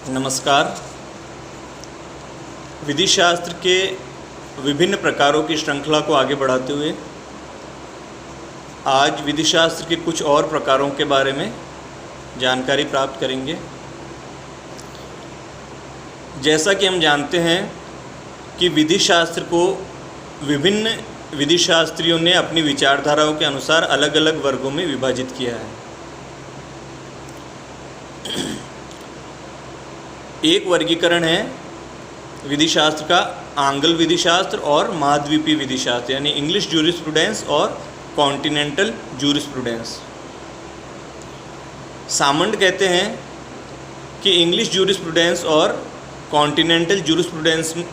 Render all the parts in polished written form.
नमस्कार। विधि शास्त्र के विभिन्न प्रकारों की श्रृंखला को आगे बढ़ाते हुए आज विधि शास्त्र के कुछ और प्रकारों के बारे में जानकारी प्राप्त करेंगे। जैसा कि हम जानते हैं कि विधि शास्त्र को विभिन्न विधि शास्त्रियों ने अपनी विचारधाराओं के अनुसार अलग अलग वर्गों में विभाजित किया है। एक वर्गीकरण है विधि शास्त्र का आंग्ल विधि शास्त्र और महाद्वीपीय विधि शास्त्र, यानी इंग्लिश जूरिस्प्रूडेंस और कॉन्टिनेंटल जूरिस्प्रूडेंस। सामंड कहते हैं कि इंग्लिश जूरिस्प्रूडेंस और कॉन्टिनेंटल जूरिस्प्रूडेंस में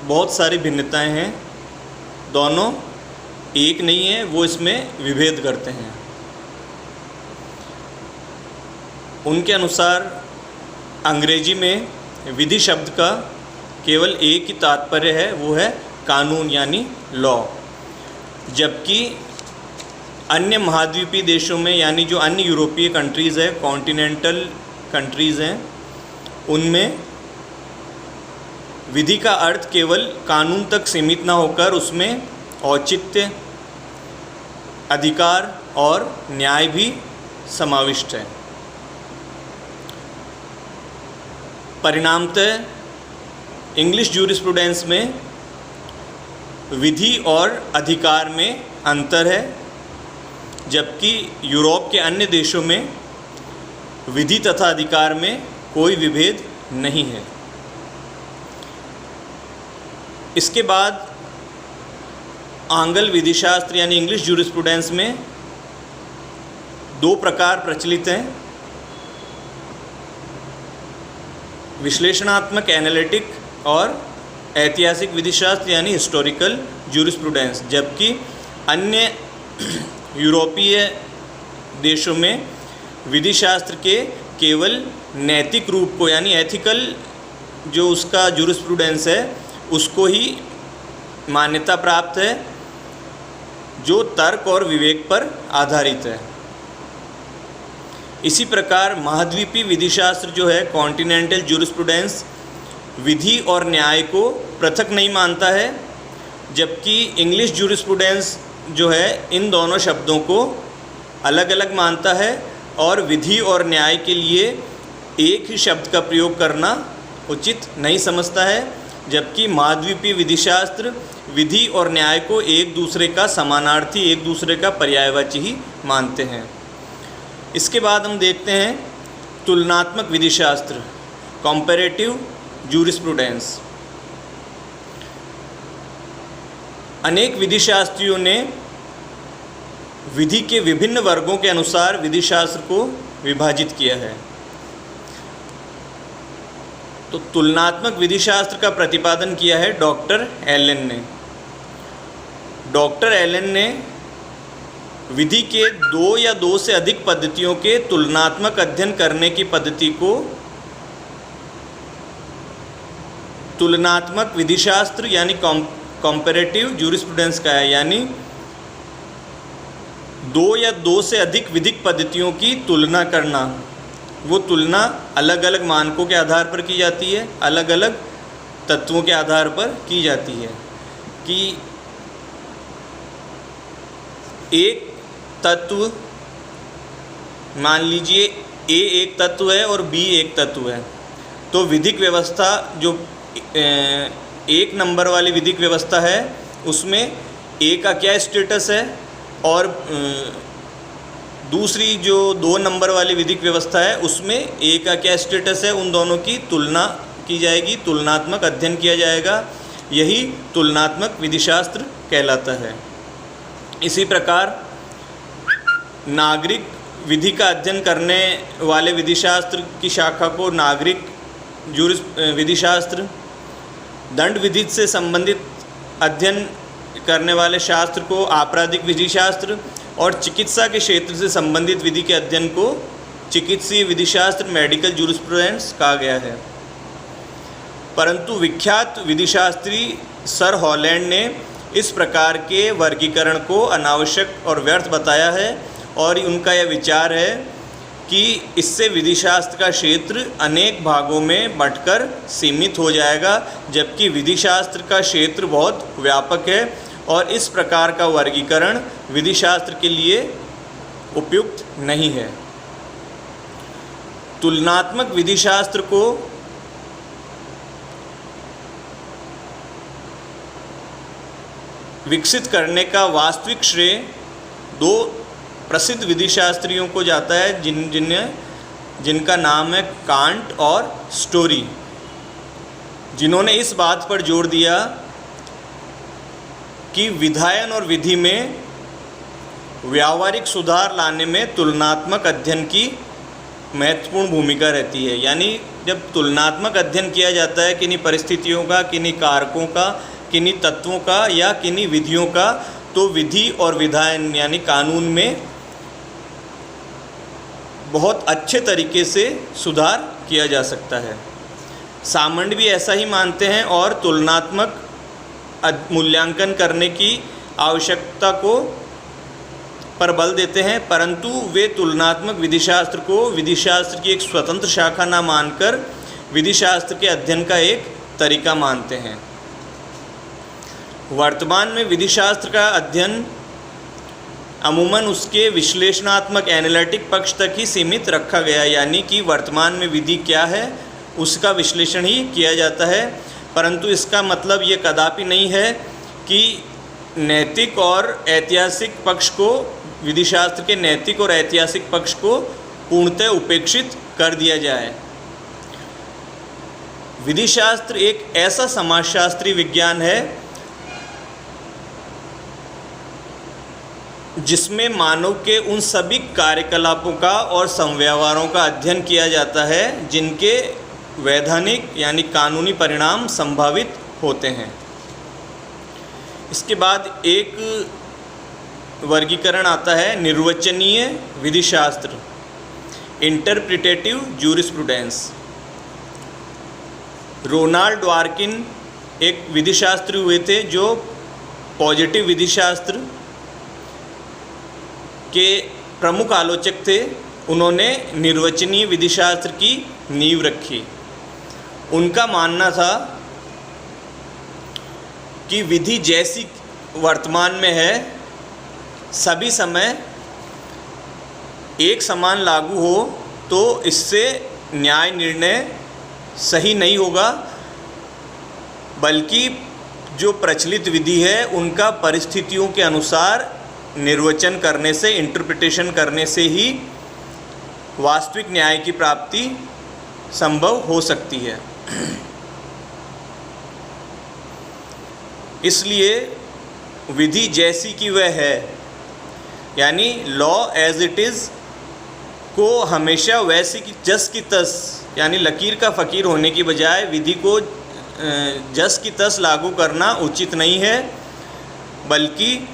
बहुत सारी भिन्नताएं हैं, दोनों एक नहीं है, वो इसमें विभेद करते हैं। उनके अनुसार अंग्रेजी में विधि शब्द का केवल एक ही तात्पर्य है, वो है कानून यानी लॉ, जबकि अन्य महाद्वीपीय देशों में यानी जो अन्य यूरोपीय कंट्रीज़ है, कॉन्टिनेंटल कंट्रीज़ हैं, उनमें विधि का अर्थ केवल कानून तक सीमित ना होकर उसमें औचित्य, अधिकार और न्याय भी समाविष्ट है। परिणामतः इंग्लिश जूरिस्प्रूडेंस में विधि और अधिकार में अंतर है, जबकि यूरोप के अन्य देशों में विधि तथा अधिकार में कोई विभेद नहीं है। इसके बाद आंग्ल विधि शास्त्र यानी इंग्लिश जूरिस्प्रूडेंस में दो प्रकार प्रचलित हैं, विश्लेषणात्मक एनालिटिक और ऐतिहासिक विधि शास्त्र यानी हिस्टोरिकल जूरिस्प्रूडेंस, जबकि अन्य यूरोपीय देशों में विधि शास्त्र के केवल नैतिक रूप को यानी एथिकल जो उसका जूरिस्प्रूडेंस है उसको ही मान्यता प्राप्त है, जो तर्क और विवेक पर आधारित है। इसी प्रकार महाद्वीपीय विधि शास्त्र जो है कॉन्टिनेंटल जूरिस्प्रूडेंस विधि और न्याय को पृथक नहीं मानता है, जबकि इंग्लिश जूरिस्प्रूडेंस जो है इन दोनों शब्दों को अलग अलग मानता है और विधि और न्याय के लिए एक ही शब्द का प्रयोग करना उचित नहीं समझता है, जबकि महाद्वीपीय विधि शास्त्र विधि और न्याय को एक दूसरे का समानार्थी, एक दूसरे का पर्यायवाची ही मानते हैं। इसके बाद हम देखते हैं तुलनात्मक विधि शास्त्र, कॉम्पैरेटिव जूरिस्प्रूडेंस। अनेक विधि शास्त्रियों ने विधि के विभिन्न वर्गों के अनुसार विधि शास्त्र को विभाजित किया है। तो तुलनात्मक विधि शास्त्र का प्रतिपादन किया है डॉक्टर एलन ने। डॉक्टर एलन ने विधि के दो या दो से अधिक पद्धतियों के तुलनात्मक अध्ययन करने की पद्धति को तुलनात्मक विधि शास्त्र यानी कॉम्पैरेटिव जूरिस्प्रूडेंस का है, यानी दो या दो से अधिक विधिक पद्धतियों की तुलना करना। वो तुलना अलग अलग मानकों के आधार पर की जाती है, अलग अलग तत्वों के आधार पर की जाती है कि एक तत्व, मान लीजिए ए एक तत्व है और बी एक तत्व है, तो विधिक व्यवस्था जो एक नंबर वाली विधिक व्यवस्था है उसमें ए का क्या स्टेटस है और दूसरी जो दो नंबर वाली विधिक व्यवस्था है उसमें ए का क्या स्टेटस है, उन दोनों की तुलना की जाएगी, तुलनात्मक अध्ययन किया जाएगा। यही तुलनात्मक विधि शास्त्र कहलाता है। इसी प्रकार नागरिक विधि का अध्ययन करने वाले विधि शास्त्र की शाखा को नागरिक विधि शास्त्र, दंड विधि से संबंधित अध्ययन करने वाले शास्त्र को आपराधिक विधि शास्त्र और चिकित्सा के क्षेत्र से संबंधित विधि के अध्ययन को चिकित्सीय विधि शास्त्र, मेडिकल जूरिस्प्रूडेंस कहा गया है। परंतु विख्यात विधि शास्त्री सर हॉलैंड ने इस प्रकार के वर्गीकरण को अनावश्यक और व्यर्थ बताया है और उनका यह विचार है कि इससे विधि शास्त्र का क्षेत्र अनेक भागों में बंटकर सीमित हो जाएगा, जबकि विधि शास्त्र का क्षेत्र बहुत व्यापक है और इस प्रकार का वर्गीकरण विधि शास्त्र के लिए उपयुक्त नहीं है। तुलनात्मक विधि शास्त्र को विकसित करने का वास्तविक श्रेय दो प्रसिद्ध विधि शास्त्रियों को जाता है, जिनका नाम है कांट और स्टोरी, जिन्होंने इस बात पर जोर दिया कि विधायन और विधि में व्यावहारिक सुधार लाने में तुलनात्मक अध्ययन की महत्वपूर्ण भूमिका रहती है। यानी जब तुलनात्मक अध्ययन किया जाता है किन्हीं परिस्थितियों का, किन्हीं कारकों का, किन्हीं तत्वों का या किन्हीं विधियों का, तो विधि और विधायन यानी कानून में बहुत अच्छे तरीके से सुधार किया जा सकता है। सामंड भी ऐसा ही मानते हैं और तुलनात्मक मूल्यांकन करने की आवश्यकता को पर बल देते हैं, परंतु वे तुलनात्मक विधिशास्त्र को विधिशास्त्र की एक स्वतंत्र शाखा न मानकर विधिशास्त्र के अध्ययन का एक तरीका मानते हैं। वर्तमान में विधिशास्त्र का अध्ययन अमूमन उसके विश्लेषणात्मक एनालिटिक पक्ष तक ही सीमित रखा गया, यानी कि वर्तमान में विधि क्या है उसका विश्लेषण ही किया जाता है, परंतु इसका मतलब ये कदापि नहीं है कि नैतिक और ऐतिहासिक पक्ष को, विधिशास्त्र के नैतिक और ऐतिहासिक पक्ष को पूर्णतः उपेक्षित कर दिया जाए। विधिशास्त्र एक ऐसा समाजशास्त्री विज्ञान है जिसमें मानव के उन सभी कार्यकलापों का और संव्यवहारों का अध्ययन किया जाता है जिनके वैधानिक यानी कानूनी परिणाम संभावित होते हैं। इसके बाद एक वर्गीकरण आता है निर्वचनीय विधिशास्त्र, इंटरप्रिटेटिव जूरिस्प्रूडेंस। रोनाल्ड ड्वार्किन एक विधिशास्त्री हुए थे जो पॉजिटिव विधिशास्त्र के प्रमुख आलोचक थे। उन्होंने निर्वचनीय विधिशास्त्र की नींव रखी। उनका मानना था कि विधि जैसी वर्तमान में है सभी समय एक समान लागू हो तो इससे न्याय निर्णय सही नहीं होगा, बल्कि जो प्रचलित विधि है उनका परिस्थितियों के अनुसार निर्वचन करने से, इंटरप्रिटेशन करने से ही वास्तविक न्याय की प्राप्ति संभव हो सकती है। इसलिए विधि जैसी कि वह है, यानी लॉ एज इट इज़ को हमेशा वैसी की जस की तस, यानी लकीर का फ़कीर होने की बजाय विधि को जस की तस लागू करना उचित नहीं है, बल्कि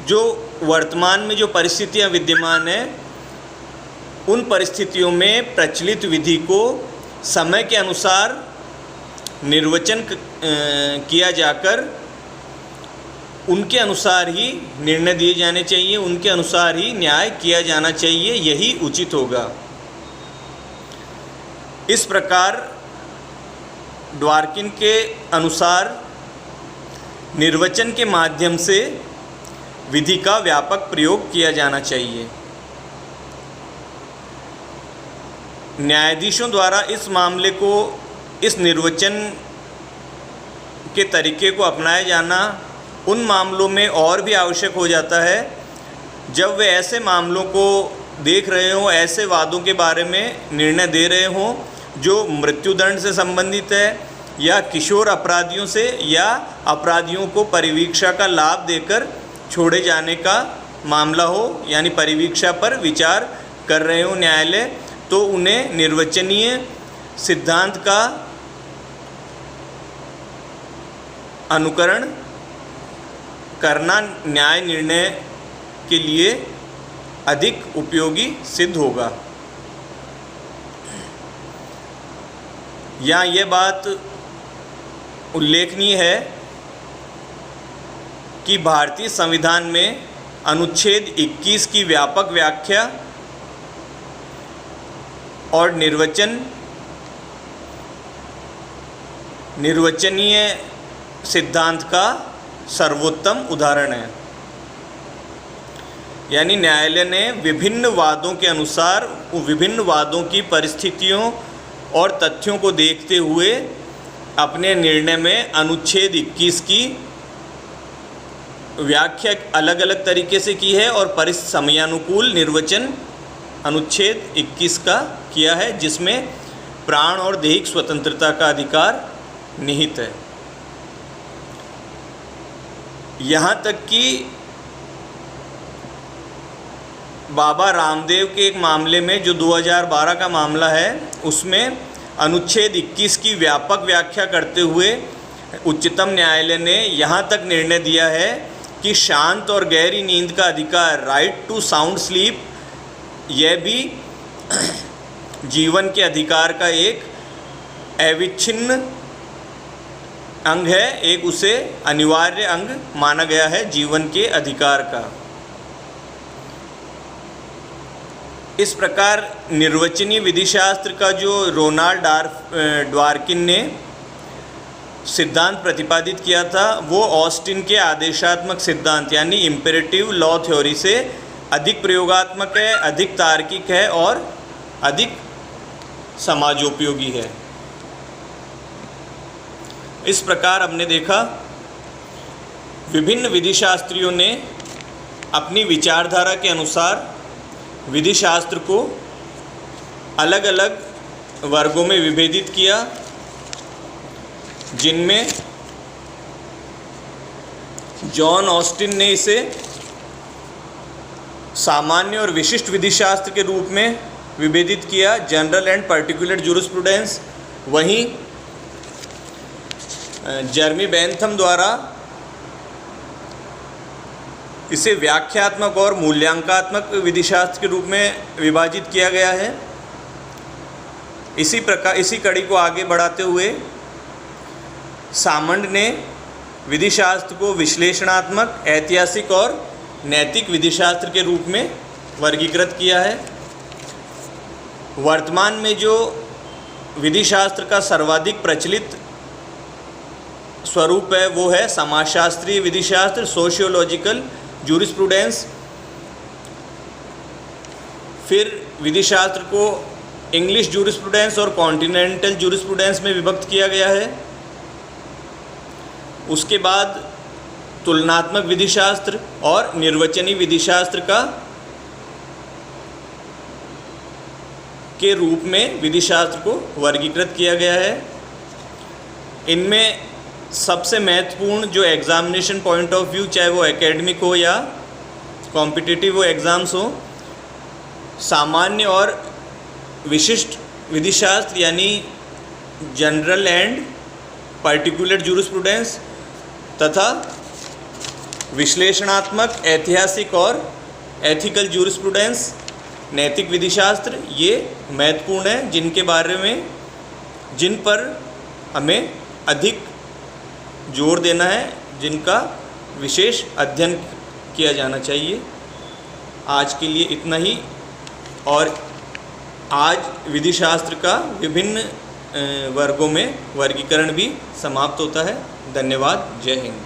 जो वर्तमान में जो परिस्थितियां विद्यमान हैं उन परिस्थितियों में प्रचलित विधि को समय के अनुसार निर्वचन किया जाकर उनके अनुसार ही निर्णय दिए जाने चाहिए, उनके अनुसार ही न्याय किया जाना चाहिए, यही उचित होगा। इस प्रकार ड्वार्किन के अनुसार निर्वचन के माध्यम से विधि का व्यापक प्रयोग किया जाना चाहिए। न्यायाधीशों द्वारा इस मामले को, इस निर्वचन के तरीके को अपनाया जाना उन मामलों में और भी आवश्यक हो जाता है जब वे ऐसे मामलों को देख रहे हों, ऐसे वादों के बारे में निर्णय दे रहे हों जो मृत्युदंड से संबंधित है या किशोर अपराधियों से या अपराधियों को परिवीक्षा का लाभ देकर छोड़े जाने का मामला हो, यानी परिवीक्षा पर विचार कर रहे हो न्यायालय, तो उन्हें निर्वचनीय सिद्धांत का अनुकरण करना न्याय निर्णय के लिए अधिक उपयोगी सिद्ध होगा। यहाँ यह बात उल्लेखनीय है कि भारतीय संविधान में अनुच्छेद 21 की व्यापक व्याख्या और निर्वचनीय सिद्धांत का सर्वोत्तम उदाहरण है। यानी न्यायालय ने विभिन्न वादों के अनुसार विभिन्न वादों की परिस्थितियों और तथ्यों को देखते हुए अपने निर्णय में अनुच्छेद 21 की व्याख्या अलग अलग तरीके से की है और समयानुकूल निर्वचन अनुच्छेद 21 का किया है, जिसमें प्राण और दैहिक स्वतंत्रता का अधिकार निहित है। यहाँ तक कि बाबा रामदेव के एक मामले में जो 2012 का मामला है, उसमें अनुच्छेद 21 की व्यापक व्याख्या करते हुए उच्चतम न्यायालय ने यहाँ तक निर्णय दिया है कि शांत और गहरी नींद का अधिकार, राइट टू साउंड स्लीप, यह भी जीवन के अधिकार का एक अविच्छिन्न अंग है, एक उसे अनिवार्य अंग माना गया है जीवन के अधिकार का। इस प्रकार निर्वचनीय विधिशास्त्र का जो रोनाल्ड ड्वार्किन ने सिद्धांत प्रतिपादित किया था, वो ऑस्टिन के आदेशात्मक सिद्धांत यानी इम्पेरेटिव लॉ थ्योरी से अधिक प्रयोगात्मक है, अधिक तार्किक है और अधिक समाजोपयोगी है। इस प्रकार हमने देखा विभिन्न विधिशास्त्रियों ने अपनी विचारधारा के अनुसार विधिशास्त्र को अलग अलग वर्गों में विभेदित किया, जिनमें जॉन ऑस्टिन ने इसे सामान्य और विशिष्ट विधिशास्त्र के रूप में विभेदित किया, जनरल एंड पर्टिकुलर जूरिस्प्रूडेंस। वहीं जर्मी बेंथम द्वारा इसे व्याख्यात्मक और मूल्यांकात्मक विधिशास्त्र के रूप में विभाजित किया गया है। इसी कड़ी को आगे बढ़ाते हुए सामंड ने विधिशास्त्र को विश्लेषणात्मक, ऐतिहासिक और नैतिक विधिशास्त्र के रूप में वर्गीकृत किया है। वर्तमान में जो विधिशास्त्र का सर्वाधिक प्रचलित स्वरूप है वो है समाजशास्त्रीय विधिशास्त्र, सोशियोलॉजिकल जूरिस्प्रूडेंस। फिर विधिशास्त्र को इंग्लिश जूरिस्प्रूडेंस और कॉन्टिनेंटल जूरिस्प्रूडेंस में विभक्त किया गया है। उसके बाद तुलनात्मक विधिशास्त्र और निर्वचनीय विधिशास्त्र के रूप में विधिशास्त्र को वर्गीकृत किया गया है। इनमें सबसे महत्वपूर्ण जो एग्जामिनेशन पॉइंट ऑफ व्यू, चाहे वो एकेडमिक हो या कॉम्पिटिटिव हो एग्ज़ाम्स हो, सामान्य और विशिष्ट विधिशास्त्र यानी जनरल एंड पर्टिकुलर जूरिस्प्रूडेंस तथा विश्लेषणात्मक, ऐतिहासिक और एथिकल जूरिस्प्रूडेंस, नैतिक विधिशास्त्र, ये महत्वपूर्ण है, जिन पर हमें अधिक जोर देना है, जिनका विशेष अध्ययन किया जाना चाहिए। आज के लिए इतना ही। और आज विधिशास्त्र का विभिन्न वर्गों में वर्गीकरण भी समाप्त होता है। धन्यवाद। जय हिंद।